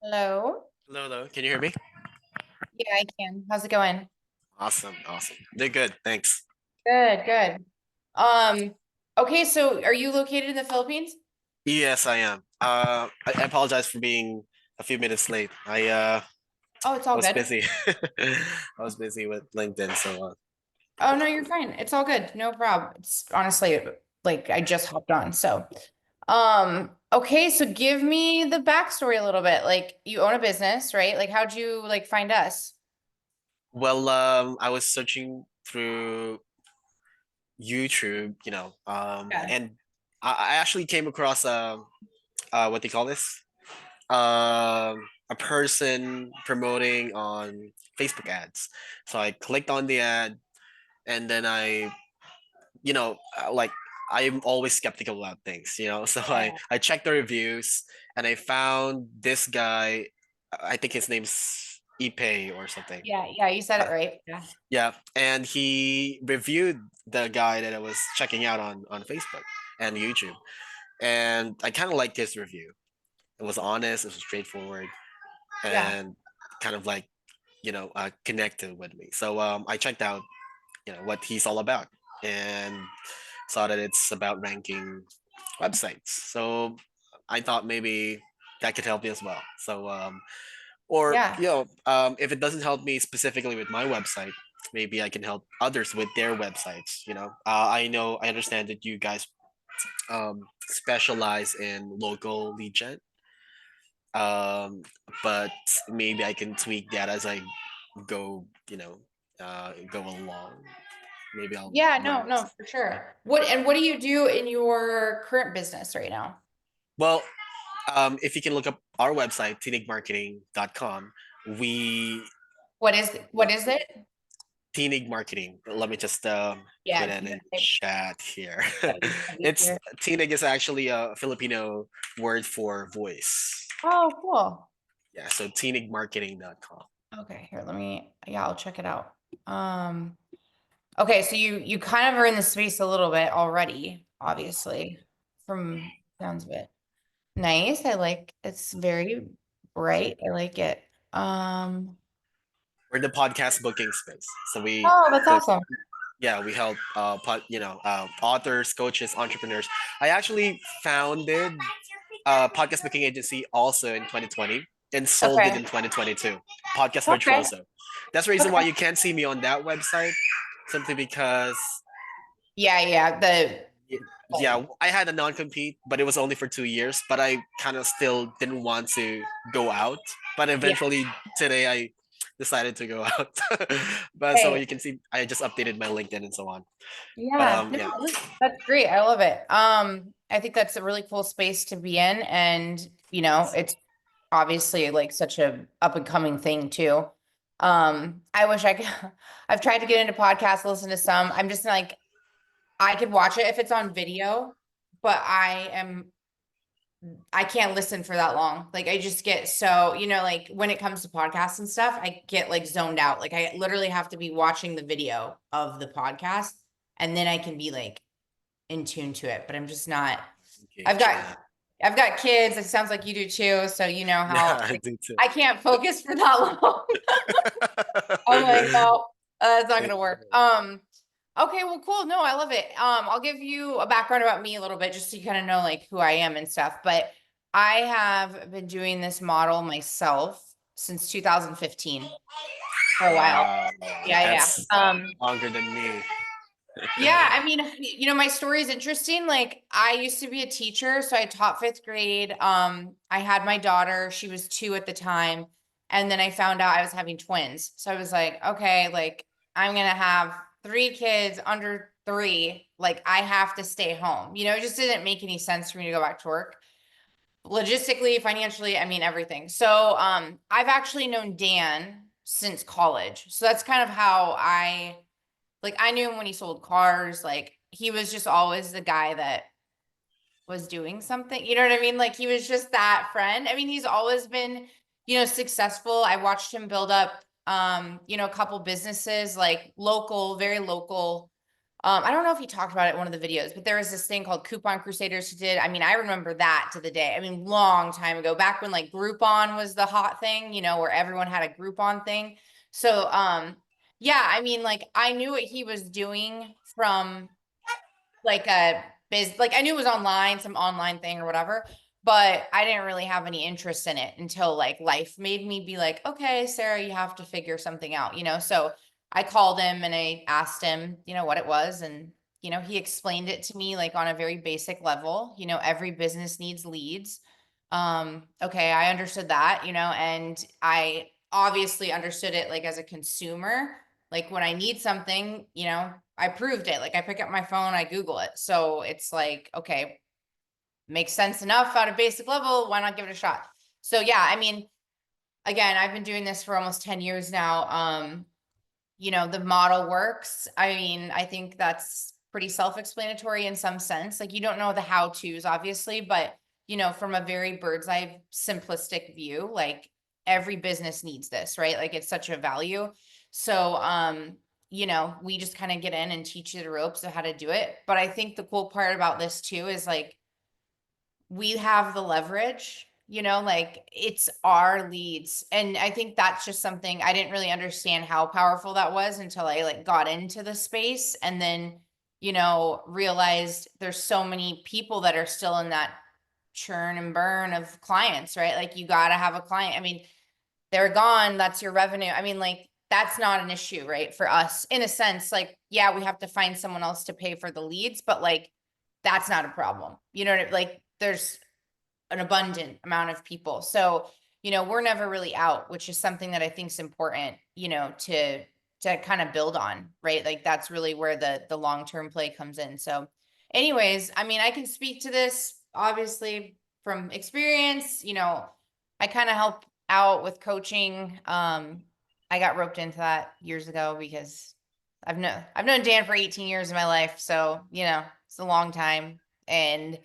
Hello. Hello, hello. Can you hear me? Yeah, I can. How's it going? Awesome, awesome. They're good, thanks. Good, good. Um, okay, so are you located in the Philippines? Yes, I am. I apologize for being a few minutes late. Oh, it's I all was good. busy. I was busy with LinkedIn, so Oh no, you're fine. It's all good. No problem. It's honestly like I just hopped on. So, okay, so give me the backstory a little bit. Like you own a business, right? Like how'd you like find us? I was searching through YouTube, Yeah. and I actually came across what they call this? A person promoting on Facebook ads. So I clicked on the ad, and then like I'm always skeptical about things, So I Yeah, I checked the reviews and I found this guy. I think his name's Ipe or something. yeah, you said it Uh, right. Yeah. yeah, and he reviewed the guy that I was checking out on Facebook and YouTube, and I kind of liked his review. It was honest, it was straightforward, Yeah. and kind of like connected with me. So I checked out what he's all about, and saw that it's about ranking websites. So I thought maybe that could help me as well. So or Yeah. if it doesn't help me specifically with my website, maybe I can help others with their websites. I understand that you guys specialize in local lead gen, um, but maybe I can tweak that as I go, go along. Maybe I'll Yeah, no, learn no, this. for sure. What do you do in your current business right now? Well, if you can look up our website, teenagemarketing.com, we, What is it? Teenage Marketing, let me just put Yeah, it yeah, in chat here. that'd be It's easier. Teenage is actually a Filipino word for voice. Oh, cool. Yeah, so teenagemarketing.com. Okay, here, yeah, I'll check it out. Um, okay, so you kind of are in the space a little bit already, obviously, from sounds of it. Nice. I like it's very bright. I like it. We're the podcast booking space. So we Oh, that's book, awesome. yeah, we help authors, coaches, entrepreneurs. I actually founded a podcast booking agency also in 2020 and sold it Okay. in 2022. Podcast Okay. Virtuoso. That's the reason why Okay. you can't see me on that website, simply because Yeah, yeah. yeah, I had a non-compete, but it was only for 2 years. But I kind of still didn't want to go out. But Yeah. eventually today I decided to go out. But so Okay. you can see, I just updated my LinkedIn and so on. But Yeah, no, yeah, that's great. I love it. I think that's a really cool space to be in, and it's obviously like such a up and coming thing too. I wish I could. I've tried to get into podcasts, listen to some. I'm just like I could watch it if it's on video, but I can't listen for that long. Like I just get so, like when it comes to podcasts and stuff, I get like zoned out. Like I literally have to be watching the video of the podcast and then I can be like in tune to it, but I'm just not. I've engage. got I've got kids. It sounds like you do too, so you know Yeah, how I like, do too. I can't focus for that long. I'm like, no, it's not Thank gonna you. work. Okay, well, cool. No, I love it. I'll give you a background about me a little bit just so you kind of know like who I am and stuff. But I have been doing this model myself since 2015 for a while. Wow, Yeah, yeah. that's longer than me. Yeah, I mean, my story is interesting. Like, I used to be a teacher, so I taught fifth grade. I had my daughter, she was 2 at the time, and then I found out I was having twins. So I was like, okay, like I'm gonna have 3 kids under 3. Like, I have to stay home. It just didn't make any sense for me to go back to work. Logistically, financially, I mean everything. So, I've actually known Dan since college. So that's kind of how I knew him when he sold cars. Like he was just always the guy that was doing something. You know what I mean? Like he was just that friend. I mean, he's always been, successful. I watched him build up a couple businesses like local, very local. I don't know if he talked about it in one of the videos, but there was this thing called Coupon Crusaders who did. I mean, I remember that to the day. I mean, long time ago, back when like Groupon was the hot thing, where everyone had a Groupon thing. So, yeah, I mean, like I knew what he was doing from like a like I knew it was online, some online thing or whatever, but I didn't really have any interest in it until like life made me be like, okay, Sarah, you have to figure something out. So I called him and I asked him, what it was. And, he explained it to me like on a very basic level. Every business needs leads. Okay, I understood that, and I obviously understood it like as a consumer. Like when I need something, I proved it. Like I pick up my phone, I Google it. So it's like, okay, makes sense enough at a basic level. Why not give it a shot? So yeah, I mean, again, I've been doing this for almost 10 years now. The model works. I mean, I think that's pretty self-explanatory in some sense. Like you don't know the how-tos, obviously, but from a very bird's eye simplistic view, like every business needs this, right? Like it's such a value. So we just kind of get in and teach you the ropes of how to do it. But I think the cool part about this too is like we have the leverage, like it's our leads. And I think that's just something I didn't really understand how powerful that was until I like got into the space and then, realized there's so many people that are still in that churn and burn of clients, right? Like you got to have a client. I mean, they're gone, that's your revenue. I mean, like that's not an issue, right? For us, in a sense, like, yeah, we have to find someone else to pay for the leads, but like that's not a problem. You know what I mean? Like there's an abundant amount of people. So, we're never really out, which is something that I think is important, to kind of build on, right? Like that's really where the long-term play comes in. So, anyways, I mean, I can speak to this obviously from experience, I kind of help out with coaching. I got roped into that years ago because I've known Dan for 18 years of my life, so, it's a long time. And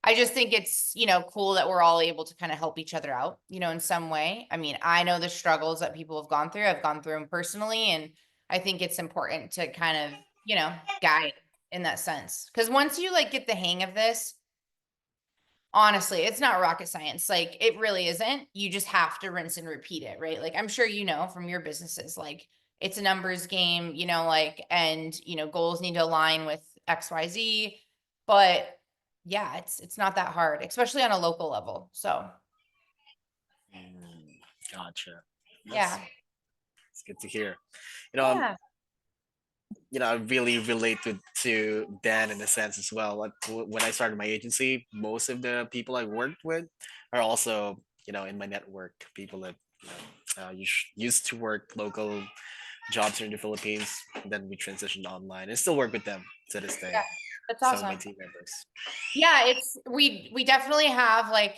I just think it's, cool that we're all able to kind of help each other out, in some way. I mean, I know the struggles that people have gone through. I've gone through them personally, and I think it's important to kind of, guide in that sense. Because once you like get the hang of this, honestly, it's not rocket science. Like it really isn't. You just have to rinse and repeat it, right? Like I'm sure from your businesses, like it's a numbers game, like and goals need to align with XYZ. But yeah, it's not that hard, especially on a local level. So Mm, gotcha. That's, yeah. that's good to hear. You know, Yeah. I really relate to Dan in a sense as well. Like when I started my agency, most of the people I worked with are also, in my network, people that used to work local jobs here in the Philippines. Then we transitioned online and still work with them to this day. Yeah. That's Some of my awesome. team members. Yeah, we definitely have like,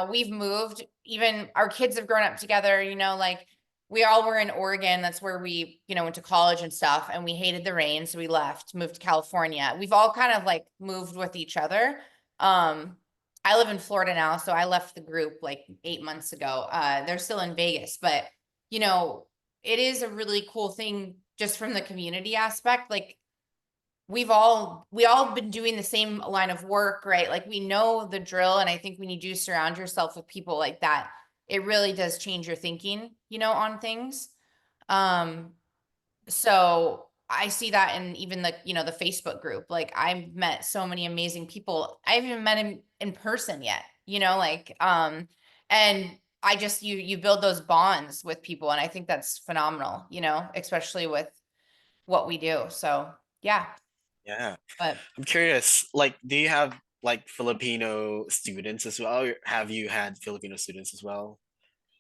we've moved, even our kids have grown up together, like we all were in Oregon. That's where we, went to college and stuff, and we hated the rain, so we left, moved to California. We've all kind of like moved with each other. Um, I live in Florida now, so I left the group like 8 months ago. They're still in Vegas, but you know, it is a really cool thing just from the community aspect. Like we all been doing the same line of work, right? Like we know the drill, and I think when you do surround yourself with people like that, it really does change your thinking, on things. Um, so I see that in even the Facebook group. Like I've met so many amazing people. I haven't even met him in person yet, like and I just you build those bonds with people, and I think that's phenomenal, especially with what we do. So yeah. Yeah. But I'm curious, like, do you have like Filipino students as well? Or have you had Filipino students as well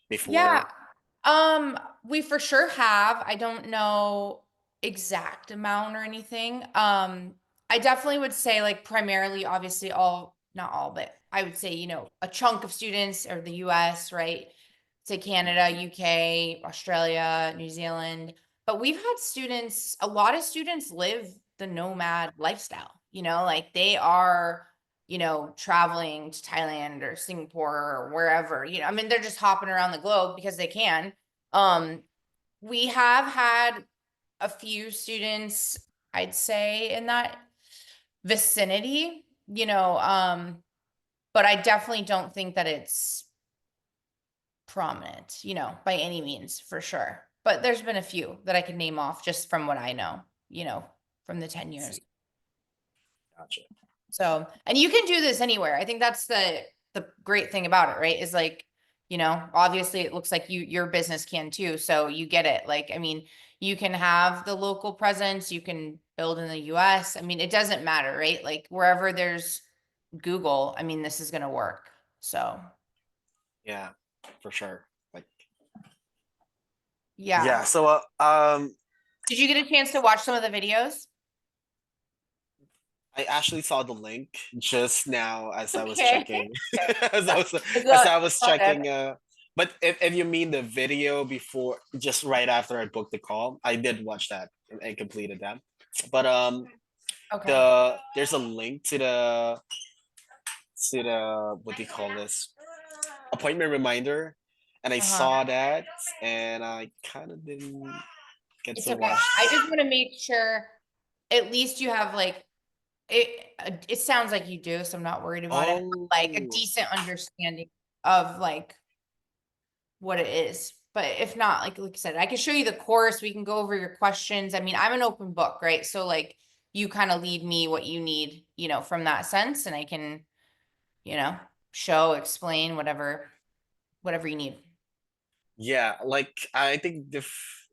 yeah, before? we for sure have. I don't know exact amount or anything. I definitely would say like primarily, obviously not all, but I would say, a chunk of students are the US, right? Say Canada, UK, Australia, New Zealand. But we've had students, a lot of students live the nomad lifestyle, like they are traveling to Thailand or Singapore or wherever, I mean, they're just hopping around the globe because they can. Um, we have had a few students. I'd say in that vicinity, but I definitely don't think that it's prominent, by any means, for sure. But there's been a few that I can name off just from what I know, from the 10 years. See, gotcha. So, and you can do this anywhere. I think that's the great thing about it, right? Is like, obviously it looks like your business can too. So you get it. Like, I mean, you can have the local presence, you can build in the US. I mean, it doesn't matter, right? Like wherever there's Google, I mean, this is gonna work. So, Yeah, for sure. Like, yeah. yeah. So, Did you get a chance to watch some of the videos? I actually saw the link just now as I was Okay. checking, Okay. as I was It's as all, I it's was all good. checking. But if you mean the video before, just right after I booked the call, I did watch that and completed that. But Okay. there's a link to the what do you call this, appointment reminder, and I Uh-huh. saw that, and I kind of didn't get It's to okay. watch. I just want to make sure at least you have like it sounds like you do, so I'm not worried about it. Oh, But, like a decent understanding of like what it is. But if not, like I said, I can show you the course. We can go over your questions. I mean, I'm an open book, right? So like you kind of lead me what you need, from that sense, and I can, you know, show, explain, whatever you need. yeah. Like I think the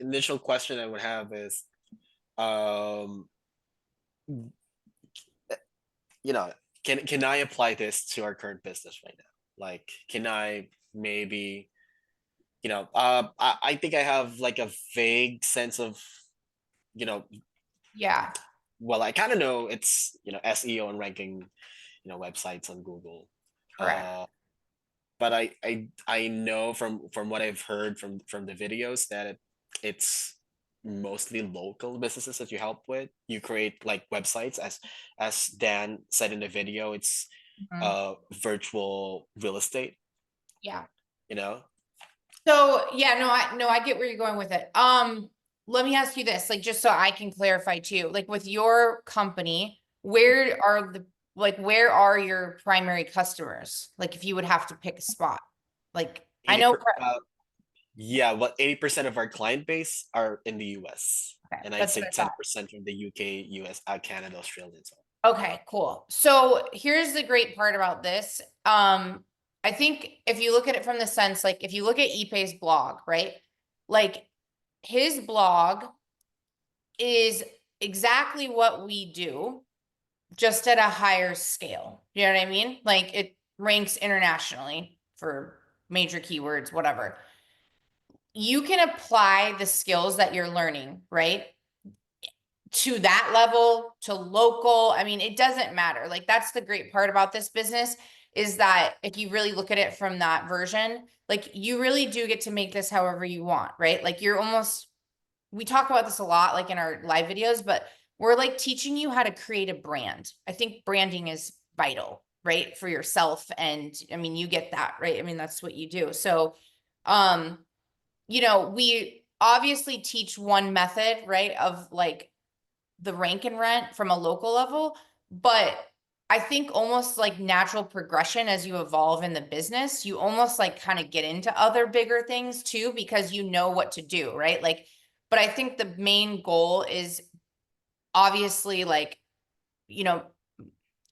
initial question I would have is, um, you know, can I apply this to our current business right now? Like, can I maybe, I think I have like a vague sense of, you know, Yeah, well, I kind of know it's, SEO and ranking, websites on Google. correct. But I know from what I've heard from the videos that it's mostly local businesses that you help with. You create like websites, as Dan said in the video. It's Mhm. virtual real estate, Yeah. you know? So yeah, no, I get where you're going with it. Let me ask you this, like just so I can clarify too, like with your company, where are your primary customers? Like if you would have to pick a spot. Like I 80 know per, yeah, well, 80% of our client base are in the US, okay, and I'd that's say what I thought. 10% from the UK, US, Canada, Australia, and so on. Okay, cool. So here's the great part about this. I think if you look at it from the sense, like if you look at Ipe's blog, right? Like his blog is exactly what we do, just at a higher scale. You know what I mean? Like it ranks internationally for major keywords, whatever. You can apply the skills that you're learning, right? To that level, to local. I mean, it doesn't matter. Like that's the great part about this business is that if you really look at it from that version, like you really do get to make this however you want, right? Like you're almost we talk about this a lot like in our live videos, but we're like teaching you how to create a brand. I think branding is vital, right? For yourself. And I mean, you get that, right? I mean, that's what you do. So, um, we obviously teach one method, right? Of like the rank and rent from a local level, but I think almost like natural progression as you evolve in the business, you almost like kind of get into other bigger things too because you know what to do, right? Like, but I think the main goal is obviously like, you know,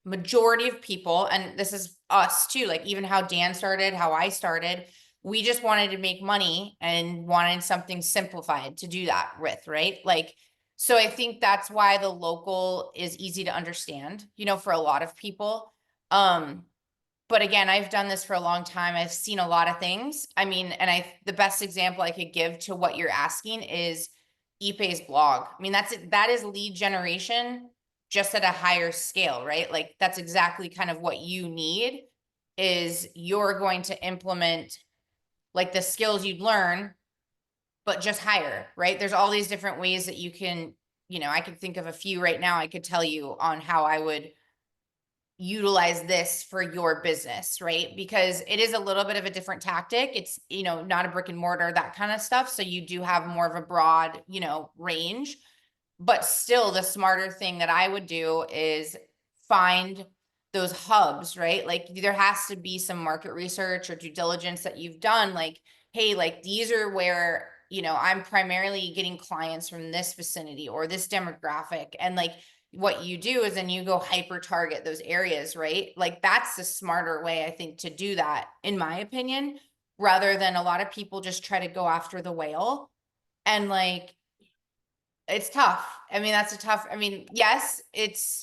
majority of people, and this is us too, like even how Dan started, how I started, we just wanted to make money and wanted something simplified to do that with, right? Like, so I think that's why the local is easy to understand, for a lot of people. Um, but again, I've done this for a long time. I've seen a lot of things. I mean, and the best example I could give to what you're asking is Ipe's blog. I mean, that is lead generation just at a higher scale, right? Like that's exactly kind of what you need is you're going to implement like the skills you'd learn, but just higher, right? There's all these different ways that you can, I could think of a few right now I could tell you on how I would utilize this for your business, right? Because it is a little bit of a different tactic. It's, not a brick and mortar, that kind of stuff. So you do have more of a broad, range. But still, the smarter thing that I would do is find those hubs, right? Like there has to be some market research or due diligence that you've done. Like, hey, like these are where, I'm primarily getting clients from this vicinity or this demographic. And like what you do is then you go hyper target those areas, right? Like that's the smarter way, I think, to do that, in my opinion, rather than a lot of people just try to go after the whale. And like, it's tough. I mean, I mean, yes, it's,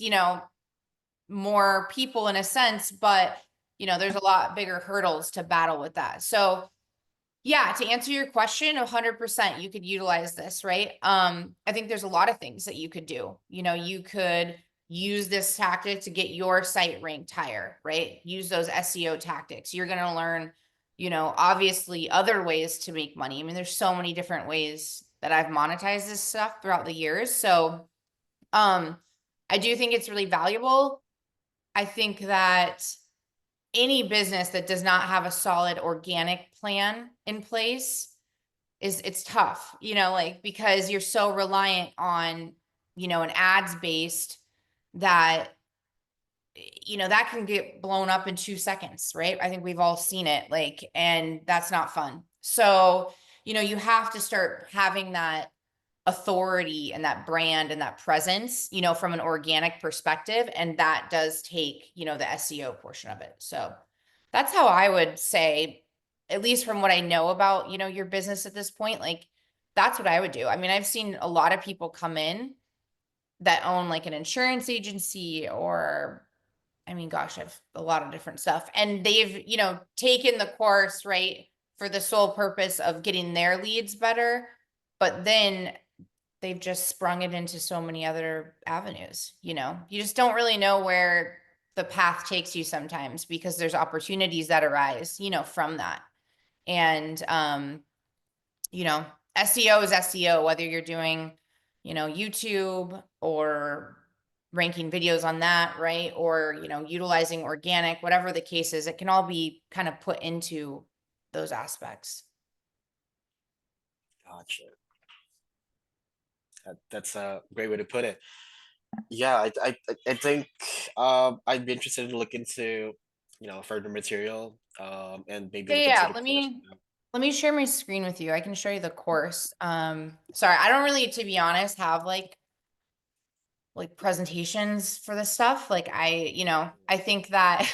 more people in a sense, but there's a lot bigger hurdles to battle with that. So yeah, to answer your question, 100%, you could utilize this, right? I think there's a lot of things that you could do. You could use this tactic to get your site ranked higher, right? Use those SEO tactics. You're going to learn, obviously other ways to make money. I mean, there's so many different ways that I've monetized this stuff throughout the years. So, um, I do think it's really valuable. I think that any business that does not have a solid organic plan in place it's tough, like because you're so reliant on, an ads based that that can get blown up in 2 seconds, right? I think we've all seen it, like, and that's not fun. So, you have to start having that authority and that brand and that presence, from an organic perspective. And that does take, the SEO portion of it. So that's how I would say, at least from what I know about, your business at this point, like that's what I would do. I mean, I've seen a lot of people come in that own like an insurance agency or, I mean, gosh, I've a lot of different stuff. And they've, taken the course, right, for the sole purpose of getting their leads better. But then they've just sprung it into so many other avenues. You just don't really know where the path takes you sometimes because there's opportunities that arise, from that. And you know SEO is SEO, whether you're doing YouTube or ranking videos on that, right? Or utilizing organic, whatever the case is, it can all be kind of put into those aspects. Gotcha. That's a great way to put it. Yeah, I think I'd be interested to look into, further material, and maybe Yeah, look yeah, into yeah. the let course. me let me share my screen with you. I can show you the course. Sorry, I don't really, to be honest, have like presentations for this stuff. Like I think that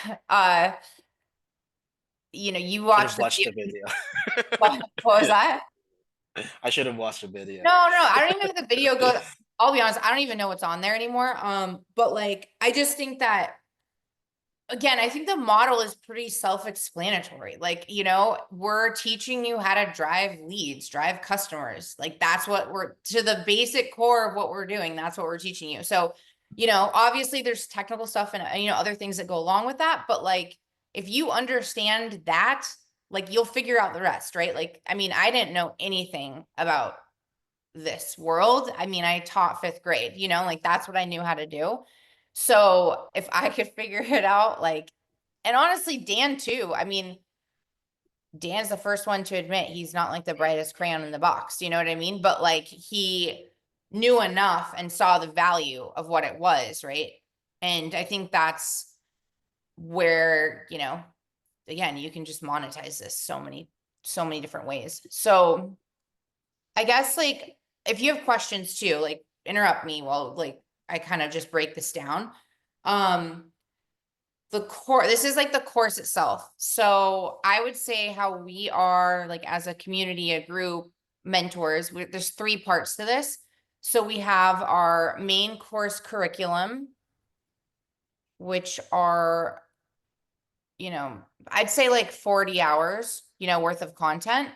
you Should watch have the watched video. the video. What was that? I should have watched the video. No, no, I don't even know if the video goes. I'll be honest, I don't even know what's on there anymore. But like I just think that, again, I think the model is pretty self-explanatory. Like, we're teaching you how to drive leads, drive customers. Like that's what we're, to the basic core of what we're doing. That's what we're teaching you. So, obviously there's technical stuff and other things that go along with that, but like if you understand that, like you'll figure out the rest, right? Like, I mean, I didn't know anything about this world. I mean, I taught fifth grade, like that's what I knew how to do. So if I could figure it out, like, and honestly, Dan too. I mean, Dan's the first one to admit he's not like the brightest crayon in the box. You know what I mean? But like he knew enough and saw the value of what it was, right? And I think that's where, again, you can just monetize this so many different ways. So I guess like if you have questions too, like interrupt me while like I kind of just break this down. Um the core, this is like the course itself. So I would say how we are like as a community, a group, mentors, there's 3 parts to this. So we have our main course curriculum, which are, I'd say like 40 hours, worth of content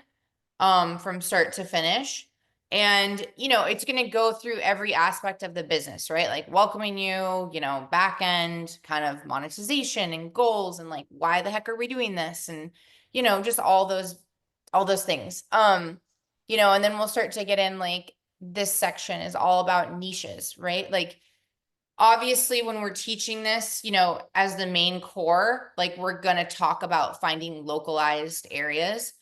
from start to finish. And, it's going to go through every aspect of the business, right? Like welcoming you, back end kind of monetization and goals and like, why the heck are we doing this? And, just all those things. And then we'll start to get in like this section is all about niches, right? Like, obviously when we're teaching this, as the main core, like we're going to talk about finding localized areas,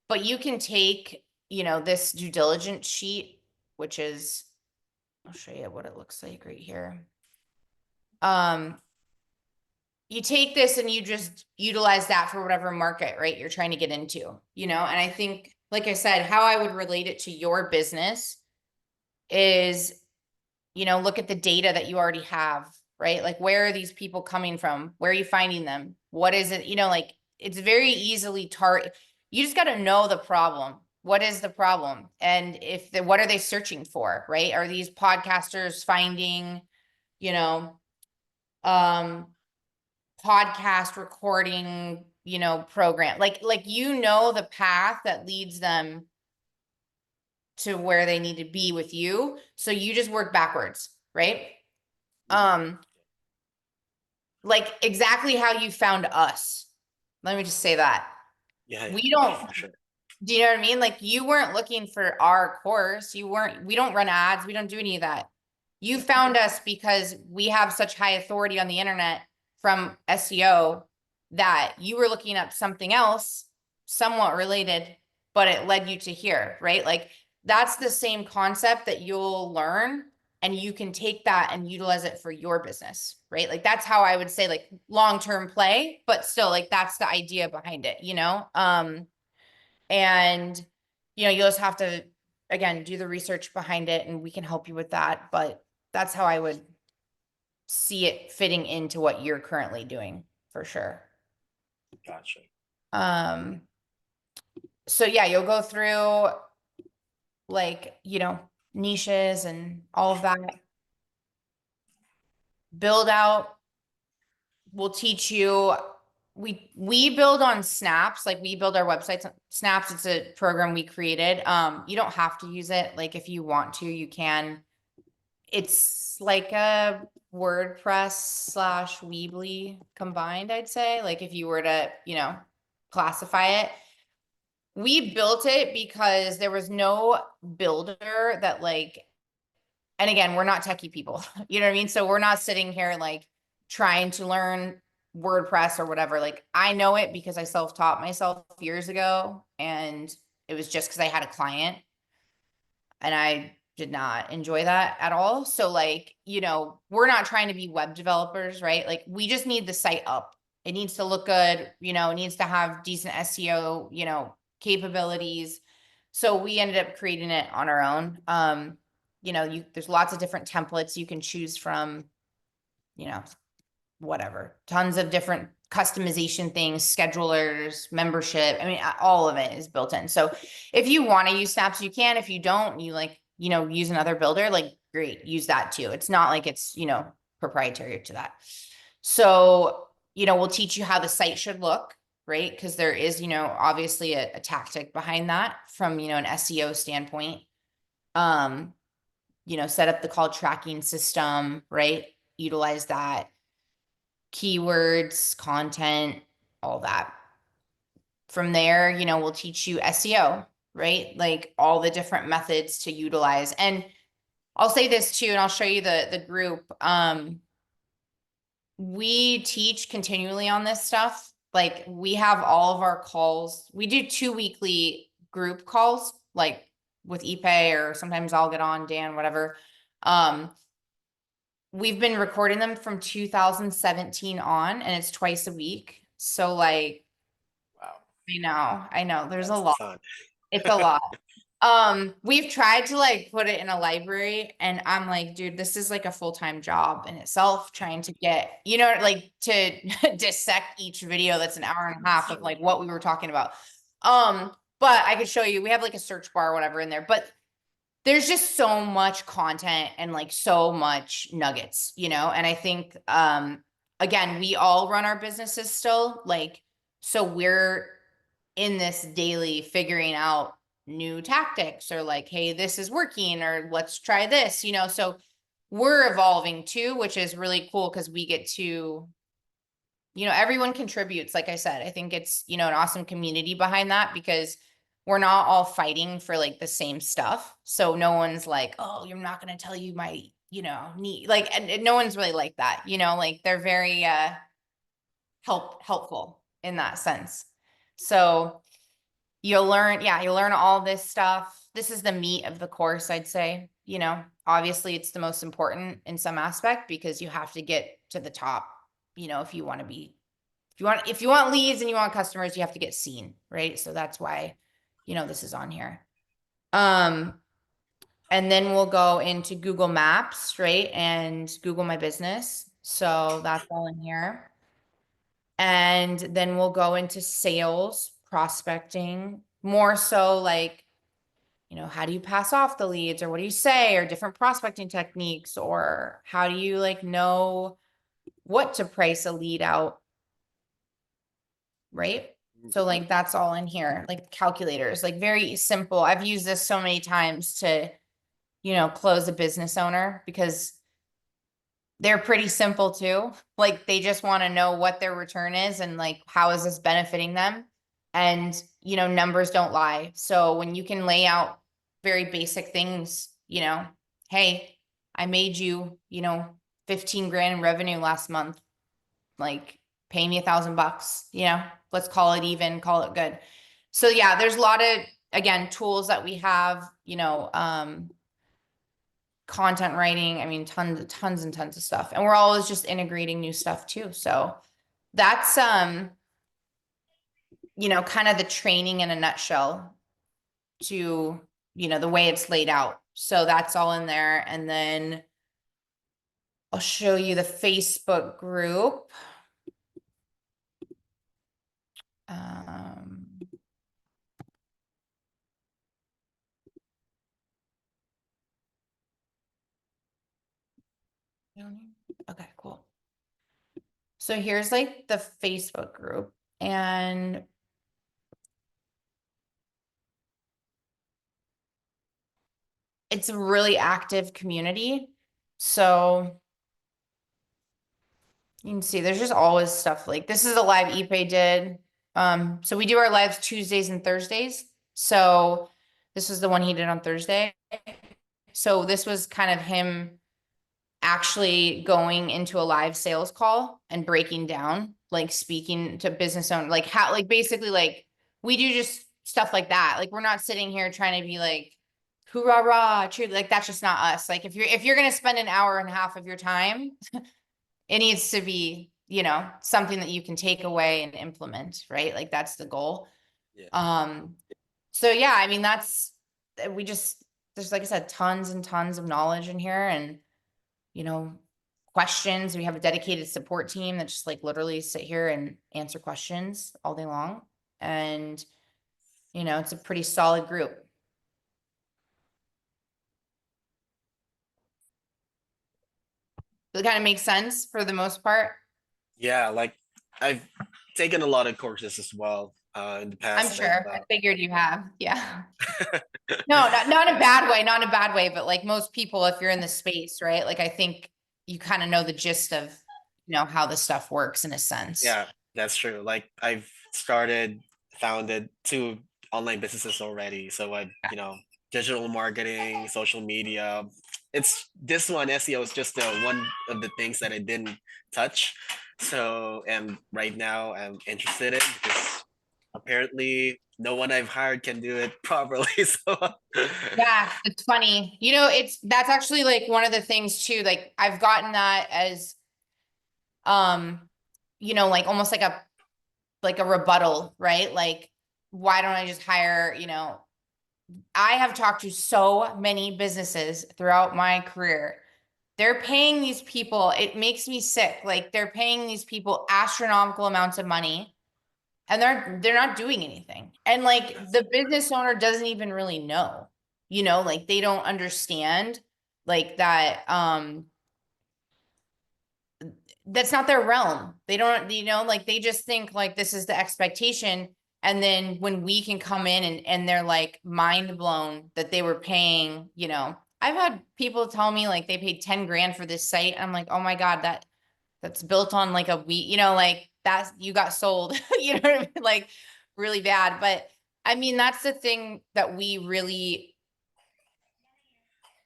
but you can take, this due diligence sheet, which is I'll show you what it looks like right here. Um, you take this and you just utilize that for whatever market, right, you're trying to get into, and I think, like I said, how I would relate it to your business is, look at the data that you already have, right? Like, where are these people coming from? Where are you finding them? What is it? Like, it's very easily you just got to know the problem. What is the problem? And what are they searching for, right? Are these podcasters finding, you know, um, podcast recording, program, like, the path that leads them to where they need to be with you. So you just work backwards, right? Mhm. Um, like exactly how you found us. Let me just say that. Yeah, yeah, We don't, for sure. do you know what I mean? Like, you weren't looking for our course. We don't run ads. We don't do any of that. You found us because we have such high authority on the internet from SEO that you were looking up something else, somewhat related, but it led you to here, right? Like, that's the same concept that you'll learn, and you can take that and utilize it for your business, right? Like, that's how I would say, like, long-term play, but still, like, that's the idea behind it. And you'll just have to, again, do the research behind it, and we can help you with that. But that's how I would see it fitting into what you're currently doing, for sure. Gotcha. Um, so yeah, you'll go through, like, niches and all of that. Build out, we'll teach you. We build on Snaps, like, we build our websites on Snaps. It's a program we created. You don't have to use it. Like, if you want to, you can. It's like a WordPress slash Weebly combined, I'd say. Like, if you were to, classify it. We built it because there was no builder that, like, and again, we're not techie people. You know what I mean? So we're not sitting here like trying to learn WordPress or whatever. Like, I know it because I self-taught myself years ago, and it was just because I had a client, and I did not enjoy that at all. So, like, we're not trying to be web developers, right? Like, we just need the site up. It needs to look good, it needs to have decent SEO, capabilities. So we ended up creating it on our own. There's lots of different templates you can choose from, you know, whatever, tons of different customization things, schedulers, membership. I mean, all of it is built in. So if you want to use Snaps, you can. If you don't, you like, use another builder, like, great, use that too. It's not like it's, proprietary to that. So, we'll teach you how the site should look, right? Because there is, obviously a tactic behind that from, an SEO standpoint. Um, set up the call tracking system, right? Utilize that, keywords, content, all that. From there, we'll teach you SEO, right? Like, all the different methods to utilize. And I'll say this too, and I'll show you the group. We teach continually on this stuff. Like, we have all of our calls. We do 2 weekly group calls, like with Ipe, or sometimes I'll get on, Dan, whatever. We've been recording them from 2017 on, and it's twice a week. So, like, Wow, I know, there's a that's lot. fun. It's a lot. We've tried to, like, put it in a library, and I'm like, dude, this is like a full-time job in itself, trying to get, like, to dissect each video that's an hour and a half of, like, what we were talking about. But I could show you, we have like a search bar or whatever in there, but there's just so much content and, like, so much nuggets, and I think, again, we all run our businesses still, like, so we're in this daily figuring out new tactics, or like, hey, this is working, or let's try this, so we're evolving too, which is really cool because we get to, everyone contributes. Like I said, I think it's, an awesome community behind that, because we're not all fighting for, like, the same stuff. So no one's like, oh, you're not going to tell you my, need, like, and no one's really like that, like, they're very helpful in that sense. So you'll learn all this stuff. This is the meat of the course, I'd say, obviously it's the most important in some aspect because you have to get to the top, if you want to be, if you want leads and you want customers, you have to get seen, right? So that's why, this is on here. And then we'll go into Google Maps, right? And Google My Business. So that's all in here. And then we'll go into sales, prospecting, more so like, how do you pass off the leads, or what do you say, or different prospecting techniques, or how do you like know what to price a lead out, right? So like that's all in here, like calculators, like very simple. I've used this so many times to, close a business owner because they're pretty simple too. Like they just want to know what their return is and like how is this benefiting them? And numbers don't lie. So when you can lay out very basic things, hey, I made you, 15 grand in revenue last month. Like pay me $1,000, let's call it even, call it good. So yeah, there's a lot of, again, tools that we have, content writing. I mean, tons and tons of stuff. And we're always just integrating new stuff too. So that's, kind of the training in a nutshell to, the way it's laid out. So that's all in there. And then I'll show you the Facebook group. Okay, cool. So here's like the Facebook group, and it's a really active community. So you can see there's just always stuff like this is a live Ipe did. So we do our lives Tuesdays and Thursdays. So this was the one he did on Thursday. So this was kind of him actually going into a live sales call and breaking down, like speaking to business owner, like how, like basically like we do just stuff like that. Like we're not sitting here trying to be like, hoorah, rah, true. Like that's just not us. Like if you're going to spend an hour and a half of your time, it needs to be, something that you can take away and implement, right? Like that's the goal. Yeah. So yeah, I mean, there's, like I said, tons and tons of knowledge in here and, questions. We have a dedicated support team that just like literally sit here and answer questions all day long. And, it's a pretty solid group. Does it kind of make sense for the most part? Yeah, like I've taken a lot of courses as well in the I'm past, and sure. I figured you have. Yeah. No, not in a bad way, not in a bad way, but like most people, if you're in the space, right? Like I think you kind of know the gist of, how the stuff works in a sense. yeah, that's true. Like I've founded two online businesses already. So digital marketing, social media. It's this one, SEO is just one of the things that I didn't touch. So, and right now I'm interested in because apparently no one I've hired can do it properly. So, Yeah, it's funny. That's actually like one of the things too. Like I've gotten that as um, like almost like a rebuttal, right? Like, why don't I just hire, I have talked to so many businesses throughout my career. They're paying these people, it makes me sick. Like they're paying these people astronomical amounts of money and they're not doing anything. And like the business owner doesn't even really know, like they don't understand like that that's not their realm. They don't, like they just think like this is the expectation. And then when we can come in and they're like mind blown that they were paying, I've had people tell me like they paid 10 grand for this site. I'm like, oh my God, that's built on like a week, like that's, you got sold, what I mean? Like really bad. But I mean, that's the thing that we really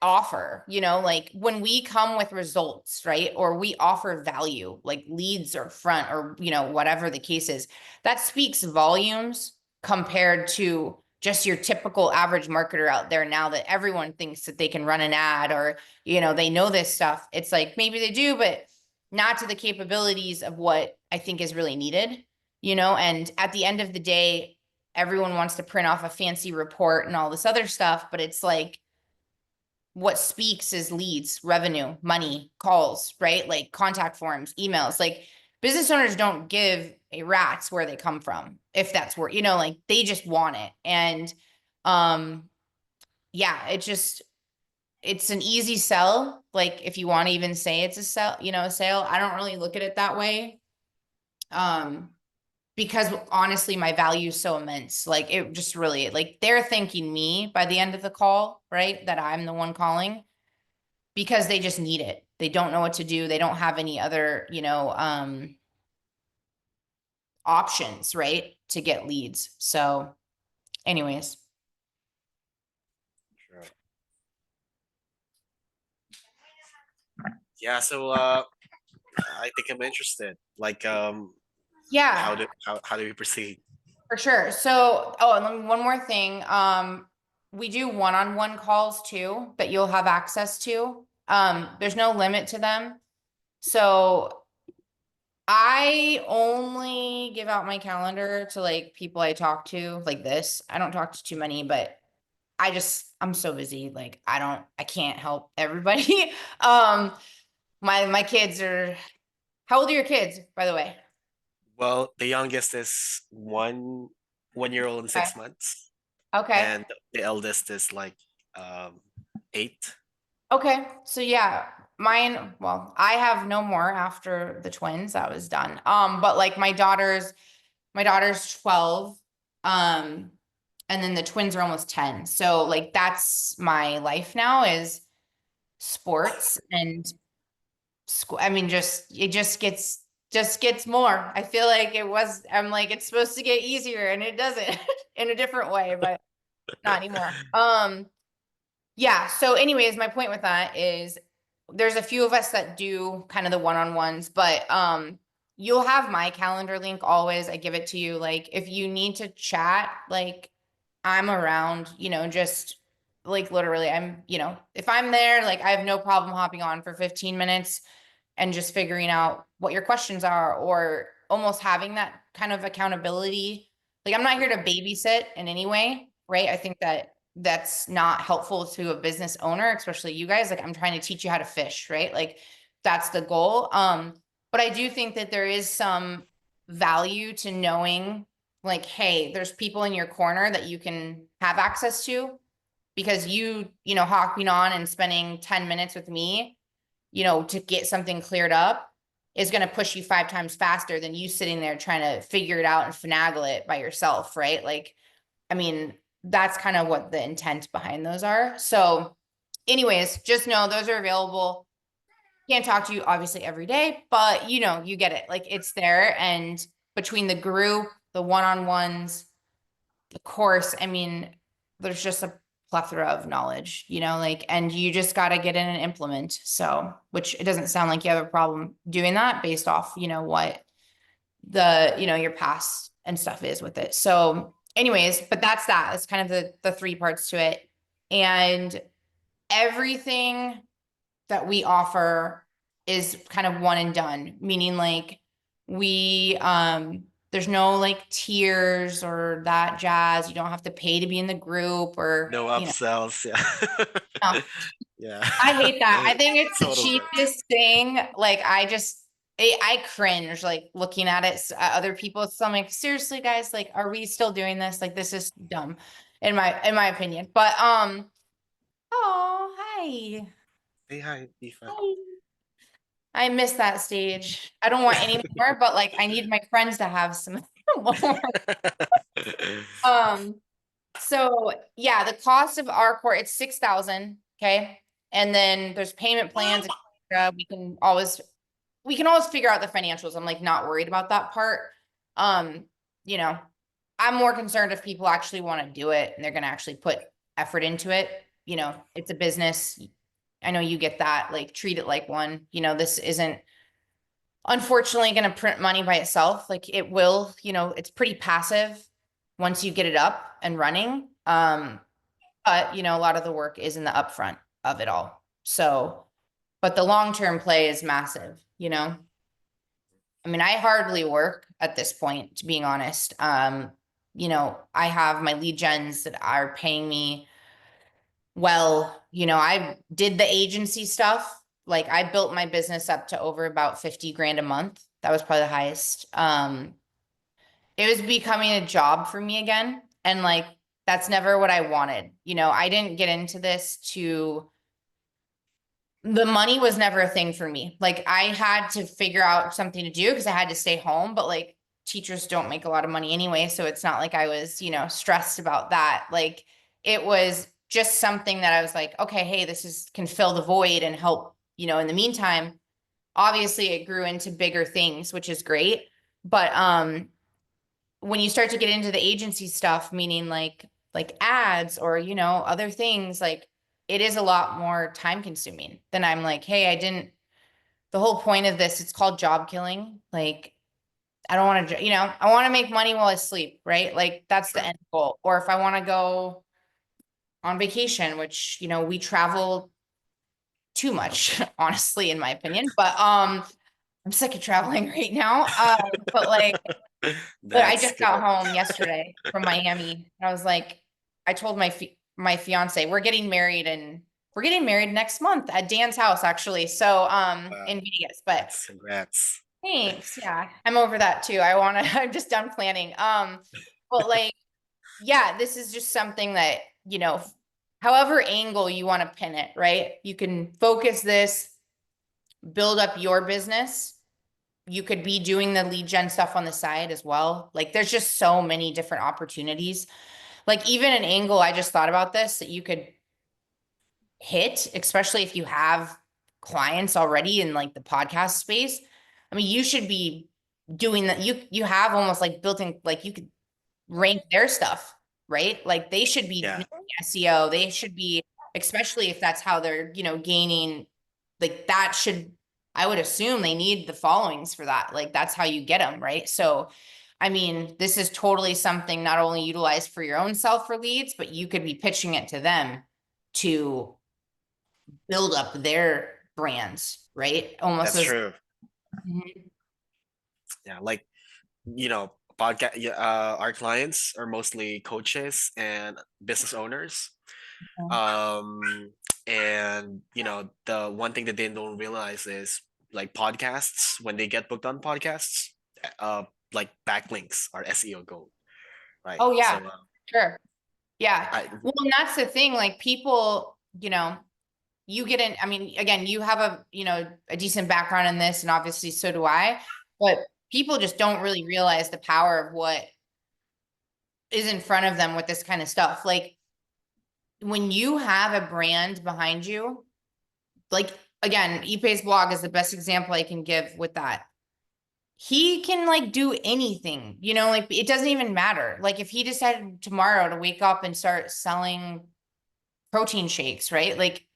offer, like when we come with results, right? Or we offer value, like leads or front or, whatever the case is, that speaks volumes compared to, just your typical average marketer out there now that everyone thinks that they can run an ad or, they know this stuff. It's like maybe they do, but not to the capabilities of what I think is really needed, and at the end of the day, everyone wants to print off a fancy report and all this other stuff, but it's like what speaks is leads, revenue, money, calls, right? Like contact forms, emails. Like business owners don't give a rat's where they come from, if that's where, like they just want it. And yeah, it's an easy sell. Like if you want to even say it's a sell, a sale, I don't really look at it that way. Because honestly, my value is so immense. Like it just really, like they're thanking me by the end of the call, right? That I'm the one calling because they just need it. They don't know what to do. They don't have any other, options, right? To get leads. So anyways. Sure. Yeah, so I think I'm interested. Like, Yeah, how do we proceed? for sure. So, oh, and then one more thing. We do one-on-one calls too that you'll have access to. There's no limit to them. So I only give out my calendar to like people I talk to like this. I don't talk to too many, but I'm so busy. Like I can't help everybody. Um, my kids are, how old are your kids, by the way? Well, the youngest is 1 year old and Okay. 6 months, Okay. and the eldest is like um 8. Okay. So yeah, mine, well, I have no more after the twins. That was done. But like my daughter's 12. Um, and then the twins are almost 10. So like that's my life now is sports and school. I mean, just gets more. I feel like I'm like, it's supposed to get easier and it doesn't in a different way, but not anymore. Yeah. So anyways, my point with that is there's a few of us that do kind of the one-on-ones, but you'll have my calendar link always. I give it to you. Like if you need to chat, like I'm around, just like literally if I'm there, like I have no problem hopping on for 15 minutes and just figuring out what your questions are or almost having that kind of accountability. Like I'm not here to babysit in any way, right? I think that that's not helpful to a business owner, especially you guys. Like I'm trying to teach you how to fish, right? Like that's the goal. But I do think that there is some value to knowing like, hey, there's people in your corner that you can have access to because hopping on and spending 10 minutes with me to get something cleared up is going to push you 5 times faster than you sitting there trying to figure it out and finagle it by yourself, right? Like, I mean, that's kind of what the intent behind those are. So, anyways, just know those are available. Can't talk to you obviously every day, but you get it. Like it's there. And between the group, the one-on-ones, the course, I mean, there's just a plethora of knowledge, like, and you just got to get in and implement. So, which it doesn't sound like you have a problem doing that based off, what your past and stuff is with it. So, anyways, but that's that. That's kind of the three parts to it. And everything that we offer is kind of one and done, meaning like we there's no like tiers or that jazz. You don't have to pay to be in the group or No upsells. Yeah. no. Yeah. I hate that. I think it's the Totally. cheapest thing. Like I cringe like looking at it at other people. So I'm like, seriously, guys, like, are we still doing this? Like, this is dumb, in my opinion. But oh, hi. Say hi, Tifa. Hi. I miss that stage. I don't want any more, but like I need my friends to have some more. Um, so yeah, the cost of our court, it's 6,000. Okay. And then there's payment plans, etc. We can always figure out the financials. I'm like not worried about that part. Um, you know, I'm more concerned if people actually want to do it and they're gonna actually put effort into it. It's a business. I know you get that, like treat it like one. This isn't unfortunately going to print money by itself. Like it will, it's pretty passive once you get it up and running. Um, but a lot of the work is in the upfront of it all. So, but the long-term play is massive. I mean, I hardly work at this point, to being honest. I have my lead gens that are paying me well. I did the agency stuff. Like I built my business up to over about 50 grand a month. That was probably the highest. It was becoming a job for me again. And like, that's never what I wanted. I didn't get into this to, the money was never a thing for me. Like, I had to figure out something to do because I had to stay home, but like, teachers don't make a lot of money anyway. So it's not like I was, stressed about that. Like, it was just something that I was like, okay, hey, can fill the void and help, in the meantime. Obviously, it grew into bigger things, which is great. But when you start to get into the agency stuff, meaning like ads or other things, like it is a lot more time consuming than I'm like, hey, I didn't, the whole point of this, it's called job killing. Like I don't want to, I want to make money while I sleep, right? Like that's the Sure. end goal. Or if I want to go on vacation, which we travel too much, honestly, in my opinion. But I'm sick of traveling right now. But like, but I That's just got good. home yesterday from Miami. And I was like, I told my fiance, we're getting married next month at Dan's house, actually. So Wow, in Vegas. But that's congrats. thanks. Yeah. I'm over that too. I'm just done planning. But like, yeah, this is just something that, however angle you want to pin it, right? You can focus this, build up your business. You could be doing the lead gen stuff on the side as well. Like there's just so many different opportunities. Like even an angle, I just thought about this that you could hit, especially if you have clients already in like the podcast space. I mean, you should be doing that. You have almost like built in, like you could rank their stuff, right? Like they should be Yeah, doing SEO. They should be, especially if that's how they're, gaining, like that should, I would assume they need the followings for that. Like that's how you get them, right? So, I mean, this is totally something not only utilized for your own self for leads, but you could be pitching it to them to build up their brands, right? Almost that's as, true. Mhm. Yeah, like podcast. Yeah, our clients are mostly coaches and business owners. Um, and the one thing that they don't realize is like podcasts when they get booked on podcasts, uh, like backlinks are SEO gold, right? Oh So yeah, sure. Yeah. I Well, and that's the thing, like people, you get in, I mean, again, you have a decent background in this, and obviously so do I, but people just don't really realize the power of what is in front of them with this kind of stuff. Like when you have a brand behind you, like again, Ipe's blog is the best example I can give with that. He can like do anything, like it doesn't even matter. Like if he decided tomorrow to wake up and start selling protein shakes, right? Like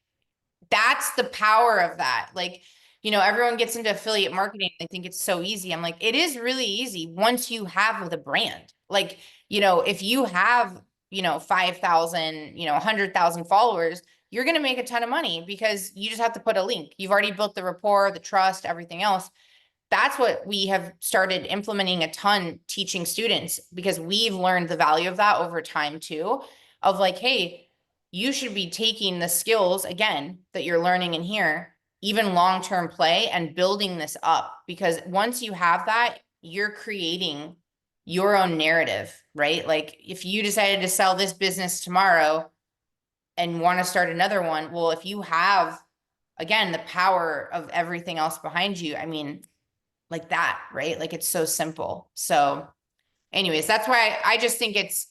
that's the power of that. Like, everyone gets into affiliate marketing. They think it's so easy. I'm like, it is really easy once you have the brand. Like, if you have, 5,000, 100,000 followers, you're going to make a ton of money because you just have to put a link. You've already built the rapport, the trust, everything else. That's what we have started implementing a ton teaching students because we've learned the value of that over time too, of like, hey, you should be taking the skills again that you're learning in here, even long-term play and building this up because once you have that, you're creating your own narrative, right? Like if you decided to sell this business tomorrow and want to start another one, well, if you have again the power of everything else behind you, I mean, like that, right? Like it's so simple. So, anyways, that's why I just think it's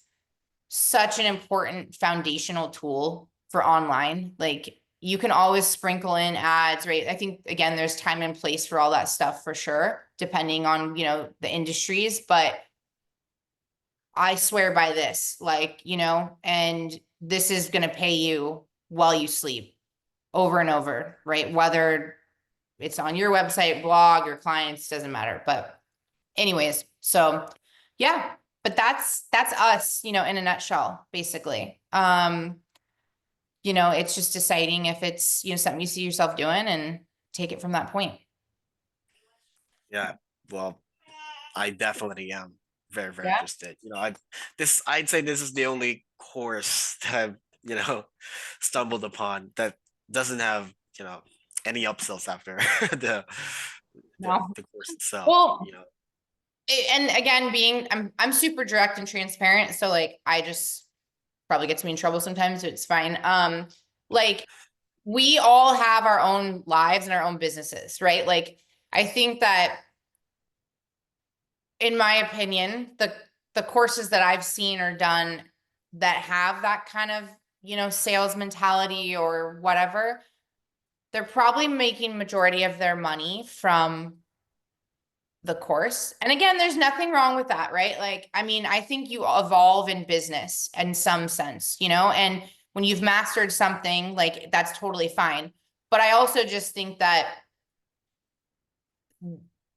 such an important foundational tool for online. Like you can always sprinkle in ads, right? I think again, there's time and place for all that stuff for sure, depending on, the industries, but I swear by this, like, and this is going to pay you while you sleep over and over, right? Whether it's on your website, blog, or clients, doesn't matter. But anyways, so yeah. but that's us, you know, in a nutshell, basically. You know, it's just deciding if it's, you know, something you see yourself doing and take it from that point. Yeah. Well, I definitely am very, very Yeah. interested. I'd say this is the only course that I've, stumbled upon that doesn't have, any upsells after the No. the course itself. Well, and again, I'm super direct and transparent, so like I just probably gets me in trouble sometimes, so it's fine. Like we all have our own lives and our own businesses, right? Like I think that in my opinion, the courses that I've seen or done that have that kind of, you know, sales mentality or whatever, they're probably making majority of their money from the course. And again, there's nothing wrong with that, right? Like, I mean, I think you evolve in business in some sense, you know, and when you've mastered something, like that's totally fine. But I also just think that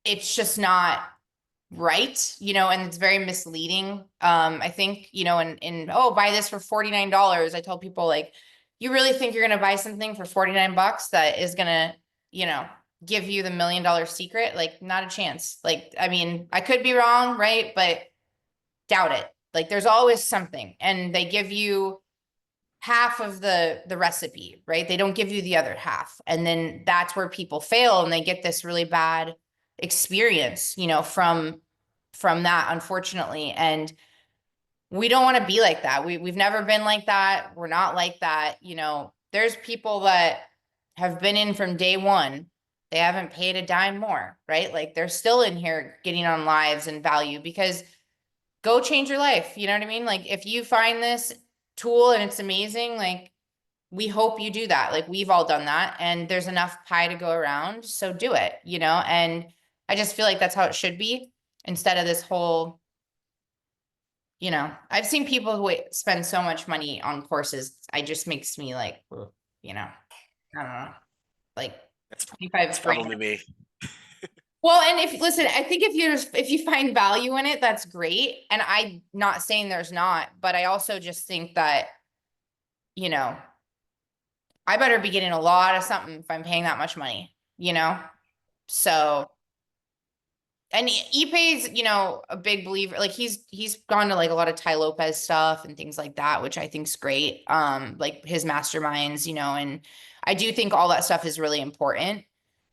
it's just not right, you know, and it's very misleading. I think, you know, oh, buy this for $49. I tell people like, you really think you're gonna buy something for 49 bucks that is gonna, you know, give you the $1 million secret? Like, not a chance. Like, I mean, I could be wrong, right? But doubt it. Like, there's always something, and they give you half of the recipe, right? They don't give you the other half. And then that's where people fail and they get this really bad experience, you know, from that, unfortunately. And we don't want to be like that. We've never been like that. We're not like that. You know, there's people that have been in from day one. They haven't paid a dime more, right? Like they're still in here getting on lives and value because go change your life. You know what I mean? Like if you find this tool and it's amazing, like we hope you do that. Like we've all done that and there's enough pie to go around. So do it, you know? And I just feel like that's how it should be instead of this whole, you know, I've seen people who spend so much money on courses. I just makes me like, ugh, you know, I don't know, like That's 25 that's grand. probably me. Well, and if listen, I think if you find value in it, that's great. And I'm not saying there's not, but I also just think that, you know, I better be getting a lot of something if I'm paying that much money, you know? So, and Ipe's, you know, a big believer, like he's gone to like a lot of Ty Lopez stuff and things like that, which I think's great. Like his masterminds, you know, and I do think all that stuff is really important,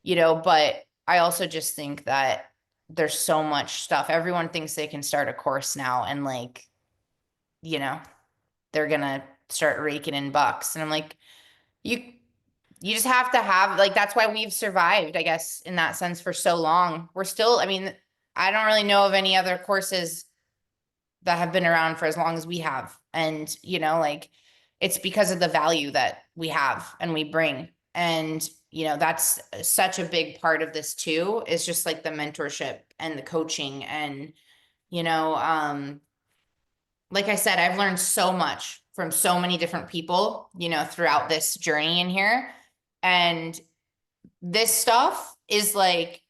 you know, but I also just think that there's so much stuff. Everyone thinks they can start a course now and like, you know, they're gonna start raking in bucks. And I'm like, you you just have to have like that's why we've survived, I guess, in that sense for so long. We're still, I mean, I don't really know of any other courses that have been around for as long as we have. And, you know, like it's because of the value that we have and we bring. And, you know, that's such a big part of this too, is just like the mentorship and the coaching and, you know, like I said, I've learned so much from so many different people, you know, throughout this journey in here. And this stuff is like,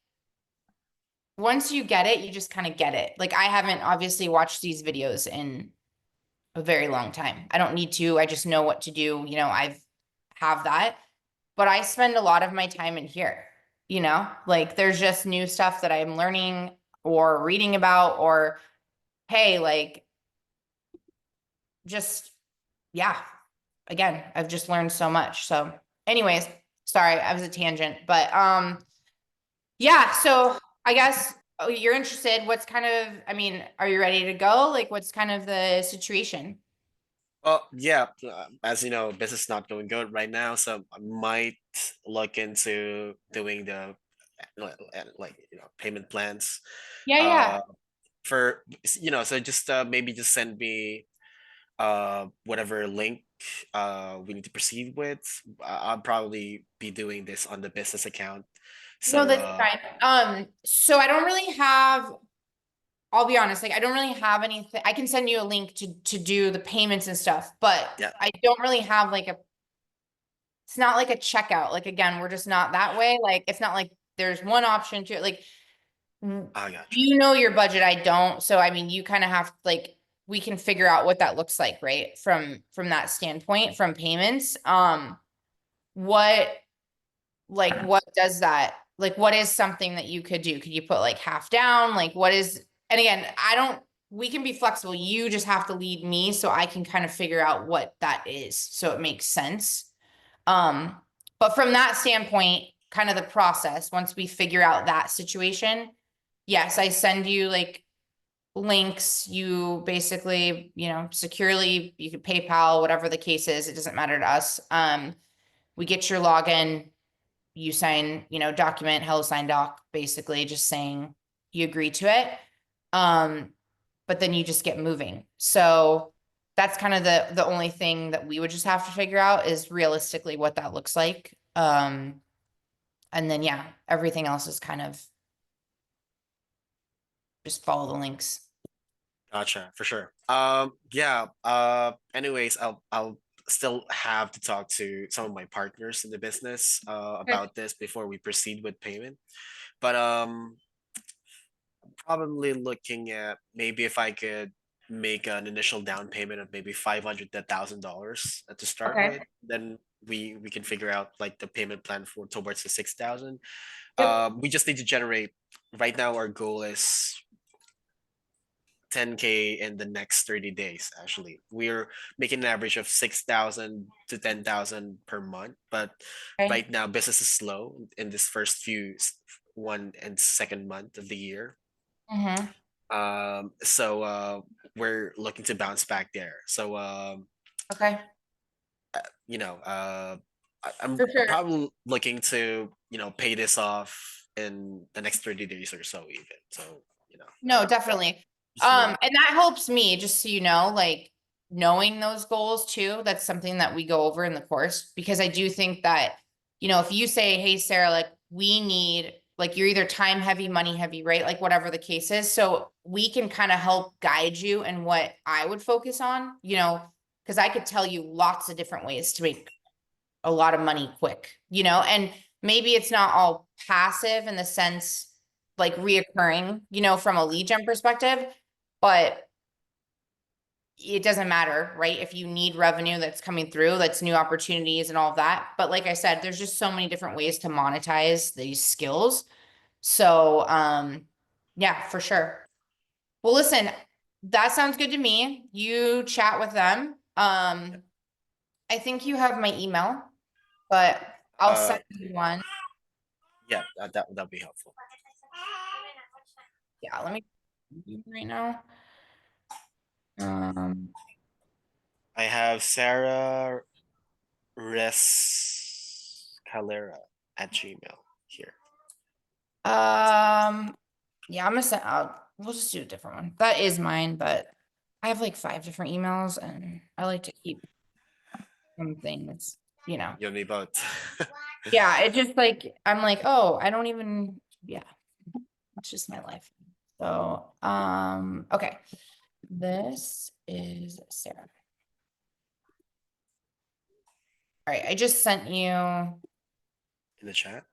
once you get it, you just kind of get it. Like, I haven't obviously watched these videos in a very long time. I don't need to. I just know what to do. You know, I've have that, but I spend a lot of my time in here, you know, like there's just new stuff that I'm learning or reading about, or hey, like just, yeah, again, I've just learned so much. So anyways, sorry, I was a tangent, but yeah, so I guess you're interested. What's kind of, I mean, are you ready to go? Like what's kind of the situation? Well, yeah, as you know, business is not going good right now, so I might look into doing the payment plans. Yeah, yeah. Uh, for so just maybe just send me whatever link we need to proceed with. I'll probably be doing this on the business account. No, So that's fine. So I don't really have, I'll be honest, like I don't really have anything. I can send you a link to do the payments and stuff, but yeah, I don't really have like a, it's not like a checkout. Like again, we're just not that way. Like it's not like there's one option to like I gotcha. You know your budget, I don't. So I mean, you kind of have like we can figure out what that looks like, right? From that standpoint, from payments. What what does that what is something that you could do? Could you put like half down? Like what is, and again, I don't, we can be flexible. You just have to lead me so I can kind of figure out what that is so it makes sense. Um, but from that standpoint, kind of the process, once we figure out that situation, yes, I send you like links. You basically, securely, you could PayPal, whatever the case is, it doesn't matter to us. We get your login, you sign, document, hello sign doc, basically just saying you agree to it. But then you just get moving. So that's kind of the only thing that we would just have to figure out is realistically what that looks like. And then yeah, everything else is kind of just follow the links. Gotcha, for sure. Yeah. Anyways, I'll still have to talk to some of my partners in the business Okay. about this before we proceed with payment. But probably looking at maybe if I could make an initial down payment of maybe $500 to $1,000 to start Okay. with, then we can figure out like the payment plan for towards the 6,000. Yep. We just need to generate. Right now, our goal is 10K in the next 30 days. Actually, we're making an average of 6,000 to 10,000 per month, but Okay. right now business is slow in this first few one and second month of the year. Mm-hmm. So we're looking to bounce back there. So Okay. you know, I'm For sure. probably looking to, pay this off in the next 30 days or so even. So, you know, No, definitely. just really And that helps me, just so you know, like knowing those goals too. That's something that we go over in the course because I do think that, if you say, hey, Sarah, like we need, like you're either time heavy, money heavy, right? Like whatever the case is. So we can kind of help guide you in what I would focus on, because I could tell you lots of different ways to make a lot of money quick, and maybe it's not all passive in the sense like reoccurring, from a lead gen perspective, but it doesn't matter, right? If you need revenue that's coming through, that's new opportunities and all of that. But like I said, there's just so many different ways to monetize these skills. So, yeah, for sure. Well, listen, that sounds good to me. You chat with them. I think you have my email, but I'll uh send you one. yeah, that'd be helpful. Yeah, let me right now. Um, I have Sarah Rescalera at Gmail here. yeah, I'm gonna send out. We'll just do a different one. That is mine, but I have like 5 different emails, and I like to keep some things. You'll need both. Yeah, it just like I'm like, oh, I don't even. Yeah, it's just my life. So, okay, this is Sarah. All right, I just sent you. In the chat.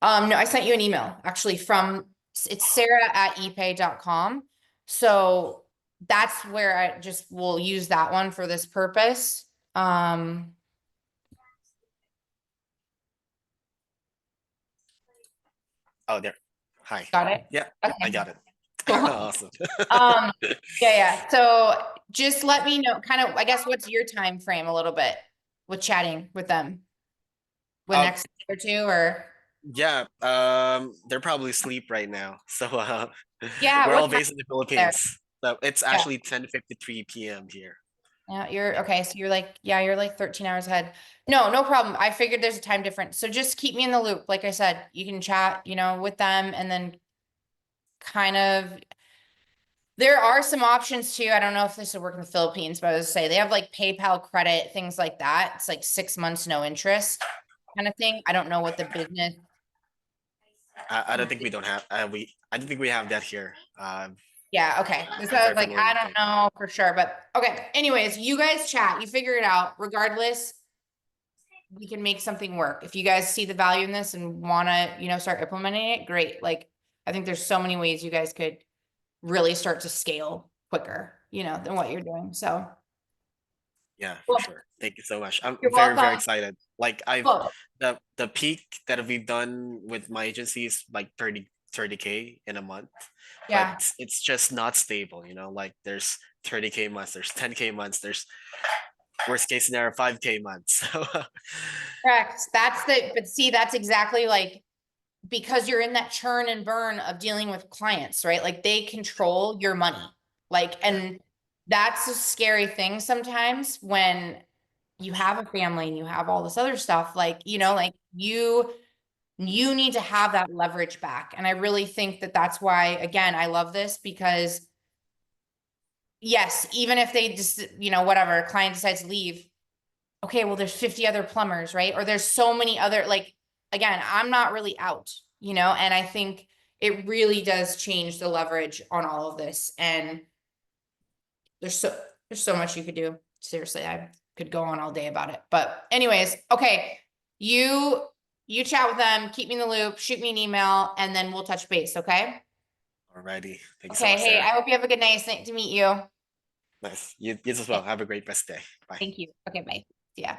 No, I sent you an email actually from it's sarah@epay.com. So that's where I just will use that one for this purpose. Oh, there. Hi. Got it. Yeah, I Okay, got it. cool. Awesome. Um, yeah, yeah. So just let me know kind of, I guess, what's your time frame a little bit with chatting with them with Um, next day or two or yeah, they're probably asleep right now. So yeah, we're all what time based in the there? Philippines. So it's Yeah. actually 10:53 p.m. here. Yeah, you're okay. So you're like, yeah, you're like 13 hours ahead. No, no problem. I figured there's a time difference. So just keep me in the loop. Like I said, you can chat, with them and then kind of there are some options too. I don't know if this would work in the Philippines, but I was say they have like PayPal credit, things like that. It's like 6 months, no interest kind of thing. I don't know what the business. I don't think we don't have I don't think we have that here. Yeah, okay. So I'm I very was like, familiar I with don't PayPal. know for sure, but okay. Anyways, you guys chat, you figure it out. Regardless, we can make something work. If you guys see the value in this and want to, start implementing it, great. Like I think there's so many ways you guys could really start to scale quicker, you know, than what you're doing. So, Yeah, for well, sure. Thank you so much. I'm you're very, very welcome. excited. Like I've Oh, the peak that we've done with my agency is like 30K in a month, but yeah. it's just not stable, you know, like there's 30K months, there's 10K months, there's worst case scenario 5K months. So Correct. But see, that's exactly like, because you're in that churn and burn of dealing with clients, right? Like they control your money. Like, yeah, and that's a scary thing sometimes when you have a family and you have all this other stuff, like, you know, like you need to have that leverage back. And I really think that that's why, again, I love this because yes, even if they just, you know, whatever, a client decides to leave, okay, well, there's 50 other plumbers, right? Or there's so many other, like, again, I'm not really out, you know, and I think it really does change the leverage on all of this. And there's so there's so much you could do. Seriously, I could go on all day about it. But anyways, okay. You you chat with them, keep me in the loop, shoot me an email, and then we'll touch base, okay? alrighty. Thank you so Okay, much, hey, Sarah. I hope you have a good night. It's nice to meet you. Nice. You as well. Okay, Have a great best day. Bye. thank you. Okay, bye. See ya.